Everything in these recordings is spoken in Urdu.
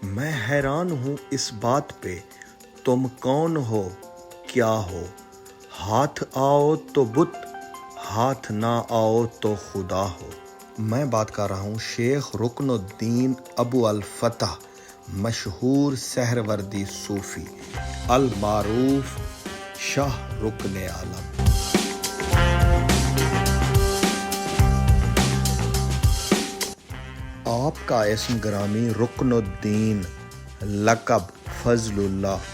میں حیران ہوں اس بات پہ، تم کون ہو، کیا ہو؟ ہاتھ آؤ تو بت، ہاتھ نہ آؤ تو خدا ہو۔ میں بات کر رہا ہوں شیخ رکن الدین ابو الفتح، مشہور سہروردی صوفی، المعروف شاہ رکن عالم۔ آپ کا اسم گرامی رکن الدین، لقب فضل اللہ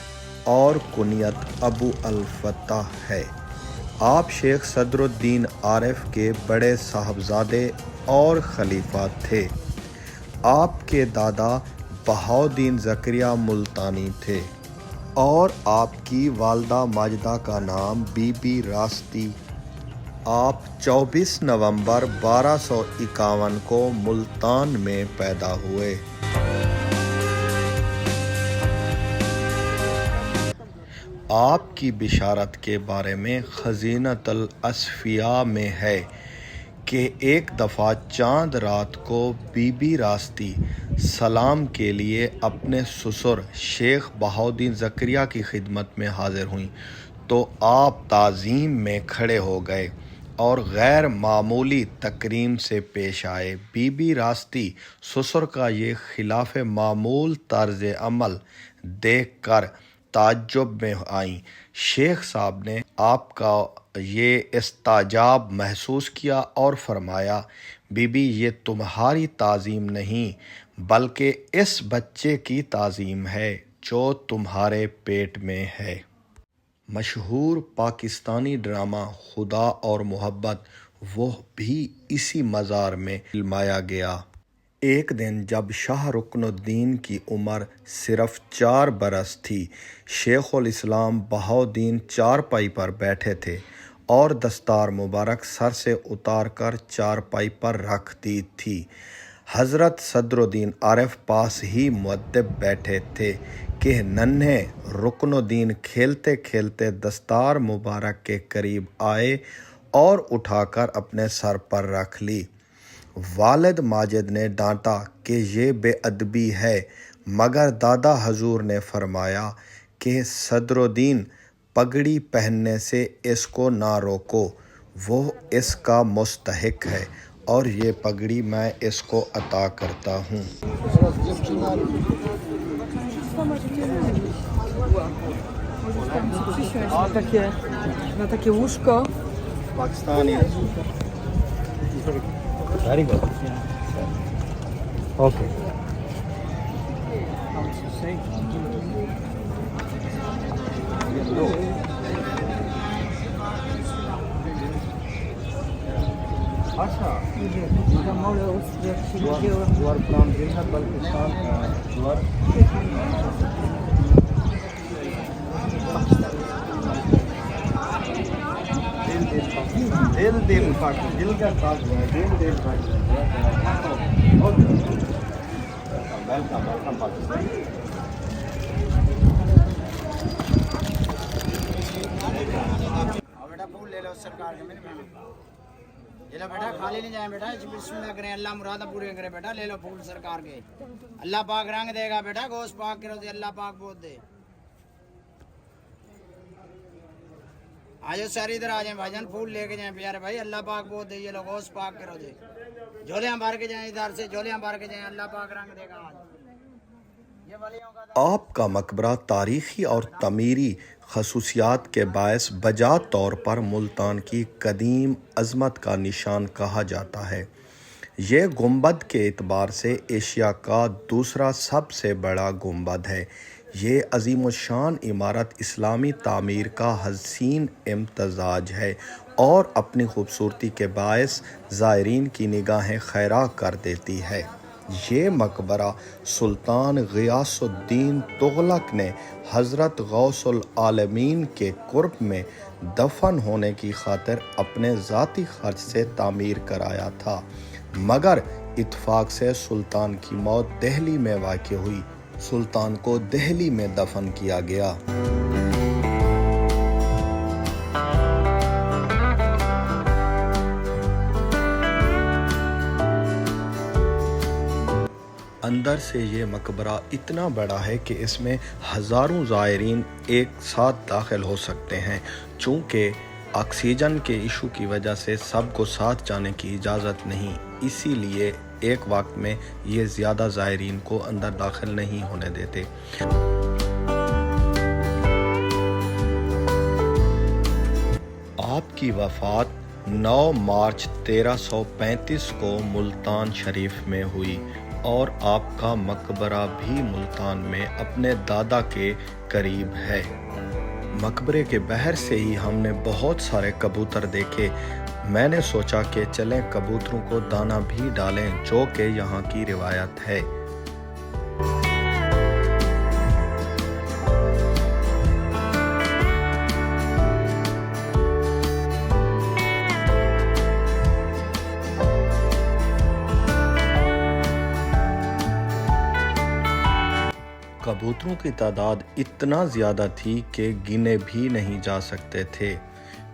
اور کنیت ابو الفتح ہے۔ آپ شیخ صدر الدین عارف کے بڑے صاحبزادے اور خلیفہ تھے۔ آپ کے دادا بہاؤالدین زکریا ملتانی تھے اور آپ کی والدہ ماجدہ کا نام بی بی راستی۔ آپ 24 نومبر 1251 کو ملتان میں پیدا ہوئے۔ آپ کی بشارت کے بارے میں خزینۃ الاصفیاء میں ہے کہ ایک دفعہ چاند رات کو بی بی راستی سلام کے لیے اپنے سسر شیخ بہاؤالدین زکریا کی خدمت میں حاضر ہوئیں تو آپ تعظیم میں کھڑے ہو گئے اور غیر معمولی تکریم سے پیش آئے۔ بی بی راستی سسر کا یہ خلاف معمول طرز عمل دیکھ کر تعجب میں آئیں۔ شیخ صاحب نے آپ کا یہ استعجاب محسوس کیا اور فرمایا، بی بی یہ تمہاری تعظیم نہیں بلکہ اس بچے کی تعظیم ہے جو تمہارے پیٹ میں ہے۔ مشہور پاکستانی ڈرامہ خدا اور محبت وہ بھی اسی مزار میں فلمایا گیا۔ ایک دن جب شاہ رکن الدین کی عمر صرف 4 برس تھی، شیخ الاسلام بہاؤالدین چارپائی پر بیٹھے تھے اور دستار مبارک سر سے اتار کر چارپائی پر رکھ دی تھی۔ حضرت صدر الدین عارف پاس ہی مؤدب بیٹھے تھے کہ ننھے رکن الدین کھیلتے کھیلتے دستار مبارک کے قریب آئے اور اٹھا کر اپنے سر پر رکھ لی۔ والد ماجد نے ڈانٹا کہ یہ بے ادبی ہے، مگر دادا حضور نے فرمایا کہ صدر الدین پگڑی پہننے سے اس کو نہ روکو، وہ اس کا مستحق ہے اور یہ پگڑی میں اس کو عطا کرتا ہوں۔ Na takie łóżko. Pakistani. Very good. Okay. Asha. Ja mogę jak się wzięła. You are from Jilna, Balkistan. You are دل پاکستان، دل کا پاکستان، دل پاکستان۔ Welcome welcome Pakistan. بیٹا پھول لے لو سرکار کے، میرے یہ لو بیٹا، خالی نہیں جائیں بیٹا، بسم اللہ کریں، اللہ مرادہ پورے کرے بیٹا، لے لو پھول سرکار کے، اللہ پاک رنگ دے گا بیٹا، گوشت پاک کرو دے، اللہ پاک بہت دے۔ آجو ساری ادھر آ جائیں بھائی جان، پھول لے کے جائیں پیارے بھائی، اللہ پاک بہت دے، یہ لو گوشت پاک کرو دے، جھولیاں بھر کے جائیں، ادھر سے جھولیاں بھر کے جائیں، اللہ پاک رنگ دے گا آج۔ یہ ولیوں کا آپ کا مقبرہ تاریخی اور تعمیری خصوصیات کے باعث بجا طور پر ملتان کی قدیم عظمت کا نشان کہا جاتا ہے۔ یہ گنبد کے اعتبار سے ایشیا کا دوسرا سب سے بڑا گنبد ہے۔ یہ عظیم الشان عمارت اسلامی تعمیر کا حسین امتزاج ہے اور اپنی خوبصورتی کے باعث زائرین کی نگاہیں خیرہ کر دیتی ہے۔ یہ مقبرہ سلطان غیاث الدین تغلق نے حضرت غوث العالمین کے قرب میں دفن ہونے کی خاطر اپنے ذاتی خرچ سے تعمیر کرایا تھا، مگر اتفاق سے سلطان کی موت دہلی میں واقع ہوئی۔ سلطان کو دہلی میں دفن کیا گیا۔ اندر سے یہ مقبرہ اتنا بڑا ہے کہ اس میں ہزاروں زائرین ایک ساتھ داخل ہو سکتے ہیں۔ چونکہ آکسیجن کے ایشو کی وجہ سے سب کو ساتھ جانے کی اجازت نہیں، اسی لیے ایک وقت میں یہ زیادہ زائرین کو اندر داخل نہیں ہونے دیتے۔ آپ کی وفات 9 مارچ 1335 کو ملتان شریف میں ہوئی اور آپ کا مقبرہ بھی ملتان میں اپنے دادا کے قریب ہے۔ مقبرے کے باہر سے ہی ہم نے بہت سارے کبوتر دیکھے۔ میں نے سوچا کہ چلیں کبوتروں کو دانہ بھی ڈالیں، جو کہ یہاں کی روایت ہے۔ کبوتروں کی تعداد اتنا زیادہ تھی کہ گنے بھی نہیں جا سکتے تھے۔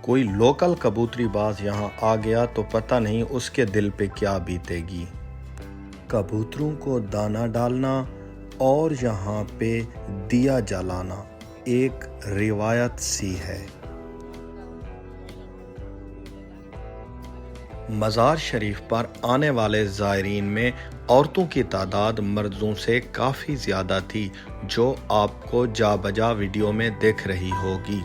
کوئی لوکل کبوتری باز یہاں آ گیا تو پتہ نہیں اس کے دل پہ کیا بیتے گی۔ کبوتروں کو دانہ ڈالنا اور یہاں پہ دیا جلانا ایک روایت سی ہے۔ مزار شریف پر آنے والے زائرین میں عورتوں کی تعداد مردوں سے کافی زیادہ تھی، جو آپ کو جا بجا ویڈیو میں دکھ رہی ہوگی۔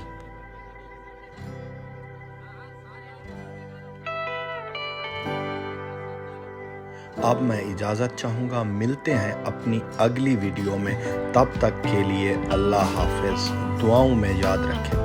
اب میں اجازت چاہوں گا، ملتے ہیں اپنی اگلی ویڈیو میں، تب تک کے لیے اللہ حافظ، دعاؤں میں یاد رکھیں۔